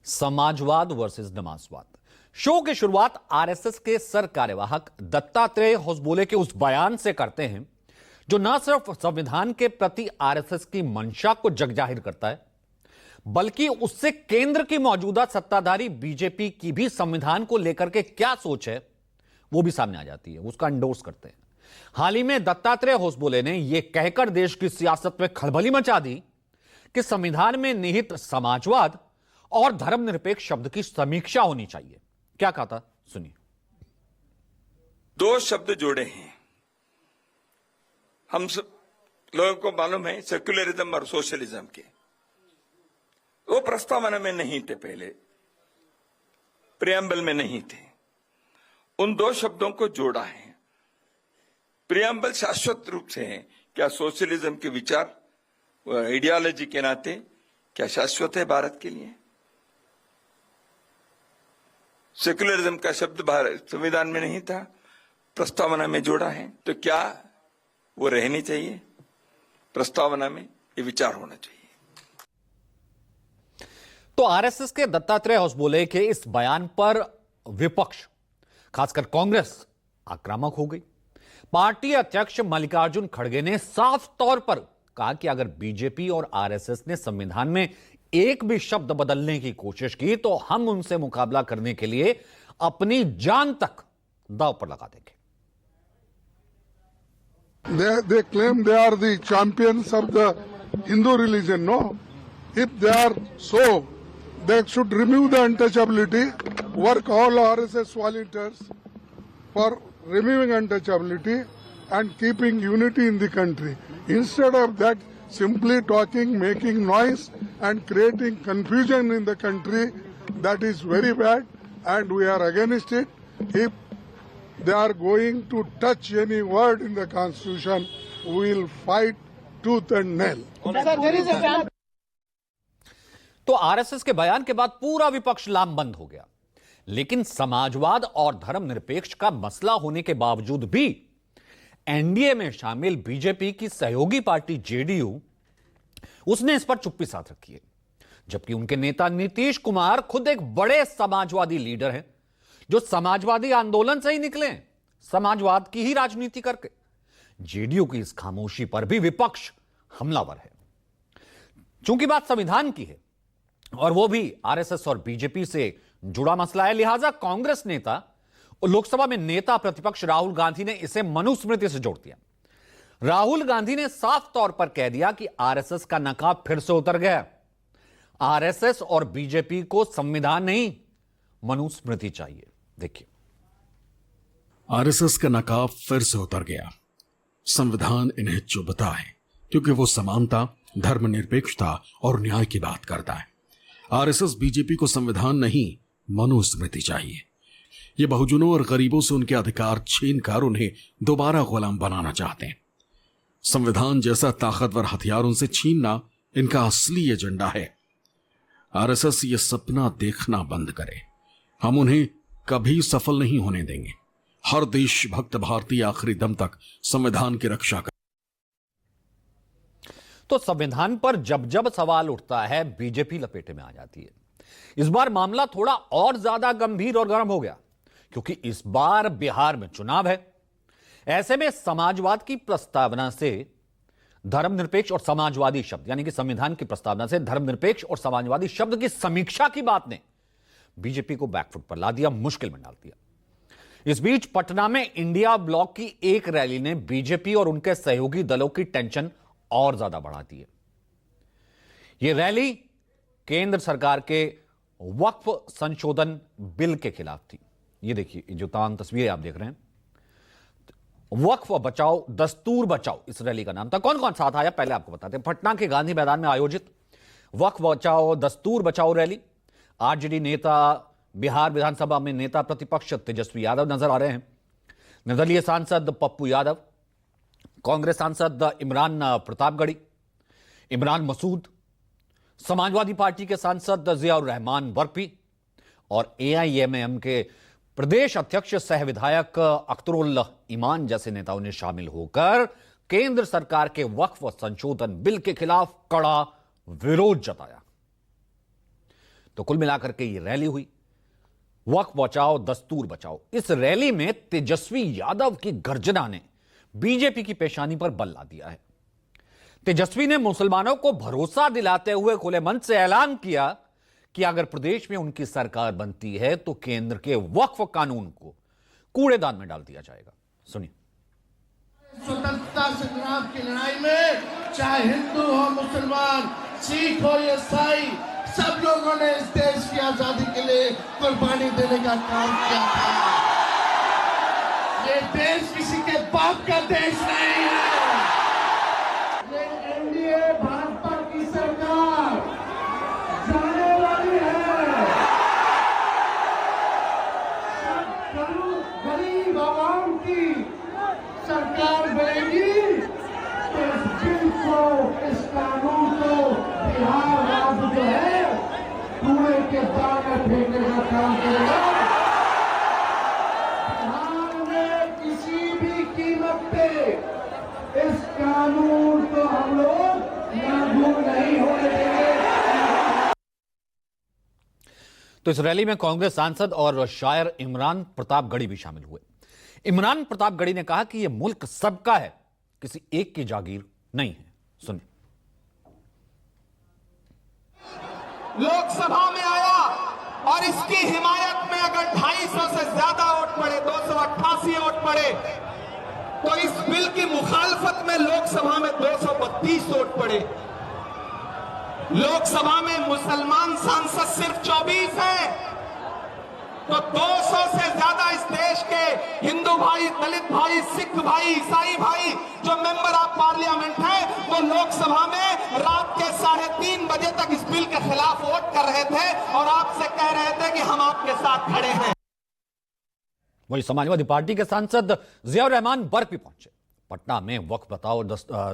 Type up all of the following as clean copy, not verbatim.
समाजवाद versus नमाजवाद। Show की शुरुआत आरएसएस के सर कार्यवाहक दत्तात्रेय होसबोले के उस बयान से करते हैं जो न सिर्फ संविधान के प्रति आरएसएस की मंशा को जगजाहिर करता है, बल्कि उससे केंद्र की मौजूदा सत्ताधारी बीजेपी की भी संविधान को लेकर के क्या सोच है वो भी सामने आ जाती है, उसका एंडोर्स करते हैं। हाल ही में दत्तात्रेय होसबोले ने यह कहकर देश की सियासत में खलबली मचा दी कि संविधान में निहित समाजवाद और धर्मनिरपेक्ष शब्द की समीक्षा होनी चाहिए। क्या कहा था, सुनिए। दो शब्द जोड़े हैं, हम सब लोगों को मालूम है, सेक्युलरिज्म और सोशलिज्म के। वो प्रस्तावना में नहीं थे, पहले प्रियम्बल में नहीं थे। उन दो शब्दों को जोड़ा है। प्रियम्बल शाश्वत रूप से है। क्या सोशलिज्म के विचार आइडियोलॉजी के नाते क्या शाश्वत है भारत के लिए? सेक्युलरिज्म का शब्द भारत संविधान में नहीं था, प्रस्तावना में जोड़ा है, तो क्या वो रहनी चाहिए? प्रस्तावना में ये विचार होना चाहिए। तो आरएसएस के दत्तात्रेय होसबोले के इस बयान पर विपक्ष, खासकर कांग्रेस, आक्रामक हो गई। पार्टी अध्यक्ष मल्लिकार्जुन खड़गे ने साफ तौर पर कहा कि अगर बीजेपी और आरएसएस ने संविधान में एक भी शब्द बदलने की कोशिश की तो हम उनसे मुकाबला करने के लिए अपनी जान तक दांव पर लगा देंगे। They claim they are the champions of the Hindu religion. No, if they are so, they should remove the untouchability. Work all RSS volunteers for removing untouchability and keeping unity in the country. Instead of that, simply talking, making noise and creating confusion in the country, that is very bad and we are against it. If they are going to touch any word in the Constitution, we will fight tooth and nail. तो RSS के बयान के बाद पूरा विपक्ष लामबंद हो गया। लेकिन समाजवाद और धर्मनिरपेक्ष का मसला होने के बावजूद भी एनडीए में शामिल बीजेपी की सहयोगी पार्टी जेडीयू, उसने इस पर चुप्पी साध रखी है। जबकि उनके नेता नीतीश कुमार खुद एक बड़े समाजवादी लीडर हैं जो समाजवादी आंदोलन से ही निकले, समाजवाद की ही राजनीति करके। जेडीयू की इस खामोशी पर भी विपक्ष हमलावर है। चूंकि बात संविधान की है और वो भी आरएसएस और बीजेपी से जुड़ा मसला है, लिहाजा कांग्रेस नेता और लोकसभा में नेता प्रतिपक्ष राहुल गांधी ने इसे मनुस्मृति से जोड़ दिया। राहुल गांधी ने साफ तौर पर कह दिया कि आरएसएस का नकाब फिर से उतर गया। आरएसएस और बीजेपी को संविधान नहीं, मनुस्मृति चाहिए। देखिए, आरएसएस का नकाब फिर से उतर गया। संविधान इन्हें चुभता है क्योंकि वो समानता, धर्मनिरपेक्षता और न्याय की बात करता है। आरएसएस बीजेपी को संविधान नहीं, मनुस्मृति चाहिए। ये बहुजनों और गरीबों से उनके अधिकार छीनकर उन्हें दोबारा गुलाम बनाना चाहते हैं। संविधान जैसा ताकतवर हथियार उनसे छीनना इनका असली एजेंडा है। आरएसएस ये सपना देखना बंद करे। हम उन्हें कभी सफल नहीं होने देंगे। हर देशभक्त भारतीय आखिरी दम तक संविधान की रक्षा कर। तो संविधान पर जब जब सवाल उठता है, बीजेपी लपेटे में आ जाती है। इस बार मामला थोड़ा और ज्यादा गंभीर और गर्म हो गया क्योंकि इस बार बिहार में चुनाव है। ऐसे में समाजवाद की प्रस्तावना से धर्मनिरपेक्ष और समाजवादी शब्द, यानी कि संविधान की प्रस्तावना से धर्मनिरपेक्ष और समाजवादी शब्द की समीक्षा की बात ने बीजेपी को बैकफुट पर ला दिया, मुश्किल में डाल दिया। इस बीच पटना में इंडिया ब्लॉक की एक रैली ने बीजेपी और उनके सहयोगी दलों की टेंशन और ज्यादा बढ़ा दी है। यह रैली केंद्र सरकार के वक्फ संशोधन बिल के खिलाफ थी। ये देखिए, जो तमाम तस्वीरें आप देख रहे हैं, वक्फ बचाओ दस्तूर बचाओ इस रैली का नाम था। कौन कौन साथ आया पहले आपको बताते हैं। पटना के गांधी मैदान में आयोजित वक्फ बचाओ दस्तूर बचाओ रैली, आरजेडी नेता, बिहार विधानसभा में नेता प्रतिपक्ष तेजस्वी यादव नजर आ रहे हैं, निर्दलीय सांसद पप्पू यादव, कांग्रेस सांसद इमरान प्रतापगढ़ी, इमरान मसूद, समाजवादी पार्टी के सांसद जियाउर रहमान बर्फी और एआईएमआईएम के प्रदेश अध्यक्ष सह विधायक अख्तरुल ईमान जैसे नेताओं ने शामिल होकर केंद्र सरकार के वक्फ संशोधन बिल के खिलाफ कड़ा विरोध जताया। तो कुल मिलाकर के ये रैली हुई, वक्फ बचाओ दस्तूर बचाओ। इस रैली में तेजस्वी यादव की गर्जना ने बीजेपी की पेशानी पर बल ला दिया है। तेजस्वी ने मुसलमानों को भरोसा दिलाते हुए खुले मन से ऐलान किया कि अगर प्रदेश में उनकी सरकार बनती है तो केंद्र के वक्फ कानून को कूड़ेदान में डाल दिया जाएगा। सुनिए। स्वतंत्रता संग्राम की लड़ाई में चाहे हिंदू हो, मुसलमान, सिख हो या ईसाई, सब लोगों ने इस देश की आजादी के लिए कुर्बानी देने का काम किया था। ये देश किसी के बाप का देश नहीं है। ये एनडीए भाजपा की सरकार जाने वाली है। गरीब आवाम की सरकार बनेगी तो इस बिल को, इस कानून को बिहार राज्य जो है कूड़े के दाग में फेंकने का काम करेगा। बिहार में किसी भी कीमत पे इस कानून को हम लोग लागू नहीं होने देंगे। तो इस रैली में कांग्रेस सांसद और शायर इमरान प्रतापगढ़ी भी शामिल हुए। इमरान प्रतापगढ़ी ने कहा कि यह मुल्क सबका है, किसी एक की जागीर नहीं है। सुनिए। लोकसभा में आया और इसकी हिमायत में अगर 250 से ज्यादा वोट पड़े, 288 वोट पड़े, तो इस बिल की मुखालफत में लोकसभा में 232 वोट पड़े। लोकसभा में मुसलमान सांसद सिर्फ 24 हैं, तो 200 से ज्यादा इस देश के हिंदू भाई, दलित भाई, सिख भाई, ईसाई भाई जो मेंबर ऑफ पार्लियामेंट हैं, वो लोकसभा में रात के 3:30 बजे तक इस बिल के खिलाफ वोट कर रहे थे और आपसे कह रहे थे कि हम आपके साथ खड़े हैं। वहीं समाजवादी पार्टी के सांसद जियाउर रहमान बर्क भी पहुंचे। पटना में वक्फ बचाओ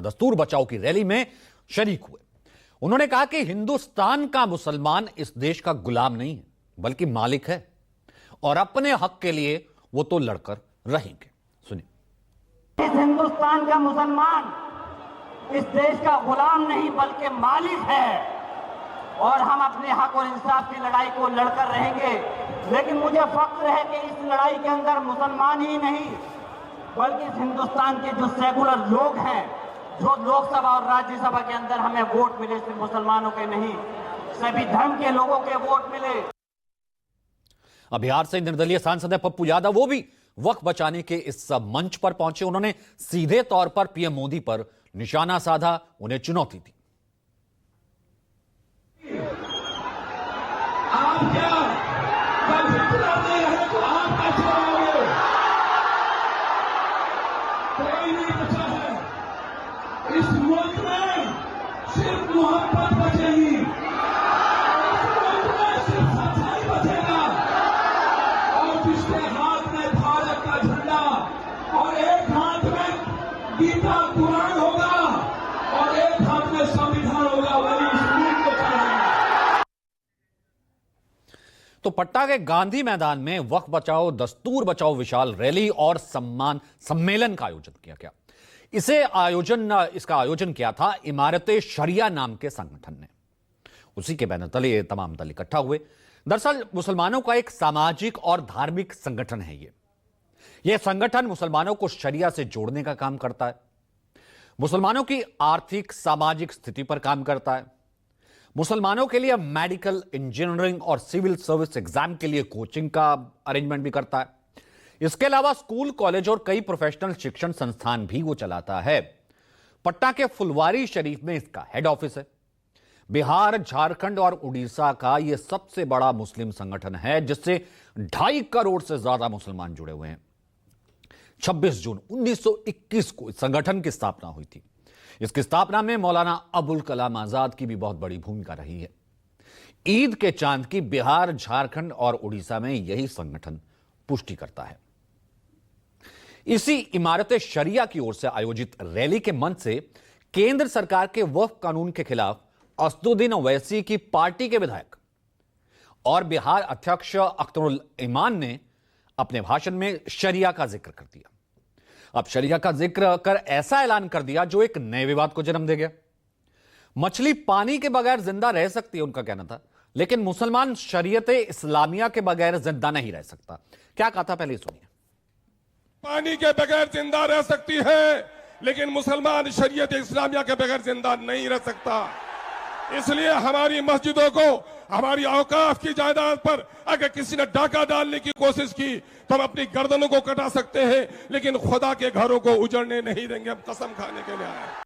दस्तूर बचाओ की रैली में शरीक हुए। उन्होंने कहा कि हिंदुस्तान का मुसलमान इस देश का गुलाम नहीं है, बल्कि मालिक है और अपने हक के लिए वो तो लड़कर रहेंगे। सुनिए। इस हिंदुस्तान का मुसलमान इस देश का गुलाम नहीं बल्कि मालिक है और हम अपने हक और इंसाफ की लड़ाई को लड़कर रहेंगे। लेकिन मुझे फख्र है कि इस लड़ाई के अंदर मुसलमान ही नहीं बल्कि इस हिंदुस्तान के जो सेकुलर लोग हैं, जो लोकसभा और राज्यसभा के अंदर हमें वोट मिले, सिर्फ मुसलमानों के नहीं, सभी धर्म के लोगों के वोट मिले। अब बिहार से निर्दलीय सांसद है पप्पू यादव, वो भी वक्फ बचाने के इस मंच पर पहुंचे। उन्होंने सीधे तौर पर पीएम मोदी पर निशाना साधा, उन्हें चुनौती दी। आप क्या कल इतना नहीं है तो आप क्या चलाओगे? कोई नहीं बचा है इस मुल्क में, सिर्फ मोहब्बत बचेगी, इस मुल्क में सिर्फ सच्चाई बचेगा और जिसके हाथ में भारत का झंडा और एक हाथ में गीता कुरान होगा और एक हाथ में संविधान होगा, वही इस मुल्क को चलाएगा। तो पटना के गांधी मैदान में वक्फ बचाओ दस्तूर बचाओ विशाल रैली और सम्मेलन का आयोजन किया गया। इसका आयोजन किया था इमारते शरिया नाम के संगठन ने। उसी के बैनर तले ये तमाम दल इकट्ठा हुए। दरअसल मुसलमानों का एक सामाजिक और धार्मिक संगठन है यह संगठन मुसलमानों को शरिया से जोड़ने का काम करता है, मुसलमानों की आर्थिक सामाजिक स्थिति पर काम करता है, मुसलमानों के लिए मेडिकल, इंजीनियरिंग और सिविल सर्विस एग्जाम के लिए कोचिंग का अरेंजमेंट भी करता है। इसके अलावा स्कूल, कॉलेज और कई प्रोफेशनल शिक्षण संस्थान भी वो चलाता है। पटना के फुलवारी शरीफ में इसका हेड ऑफिस है। बिहार, झारखंड और उड़ीसा का यह सबसे बड़ा मुस्लिम संगठन है जिससे 2.5 करोड़ से ज्यादा मुसलमान जुड़े हुए हैं। 26 जून 1921 को इस संगठन की स्थापना हुई थी। इसकी स्थापना में मौलाना अबुल कलाम आजाद की भी बहुत बड़ी भूमिका रही है। ईद के चांद की बिहार, झारखंड और उड़ीसा में यही संगठन पुष्टि करता है। इसी इमारत शरिया की ओर से आयोजित रैली के मंच से केंद्र सरकार के वक्फ कानून के खिलाफ असदुद्दीन ओवैसी की पार्टी के विधायक और बिहार अध्यक्ष अख्तरुल ईमान ने अपने भाषण में शरिया का जिक्र कर दिया। अब शरिया का जिक्र कर ऐसा ऐलान कर दिया जो एक नए विवाद को जन्म दे गया। मछली पानी के बगैर जिंदा रह सकती है, उनका कहना था, लेकिन मुसलमान शरीयत इस्लामिया के बगैर जिंदा नहीं रह सकता। क्या कहा था, पहले सुनिए। पानी के बगैर जिंदा रह सकती है, लेकिन मुसलमान शरीयत इस्लामिया के बगैर जिंदा नहीं रह सकता। इसलिए हमारी मस्जिदों को, हमारी औकाफ की जायदाद पर अगर किसी ने डाका डालने की कोशिश की तो हम अपनी गर्दनों को कटा सकते हैं, लेकिन खुदा के घरों को उजड़ने नहीं देंगे। हम कसम खाने के लिए आए हैं।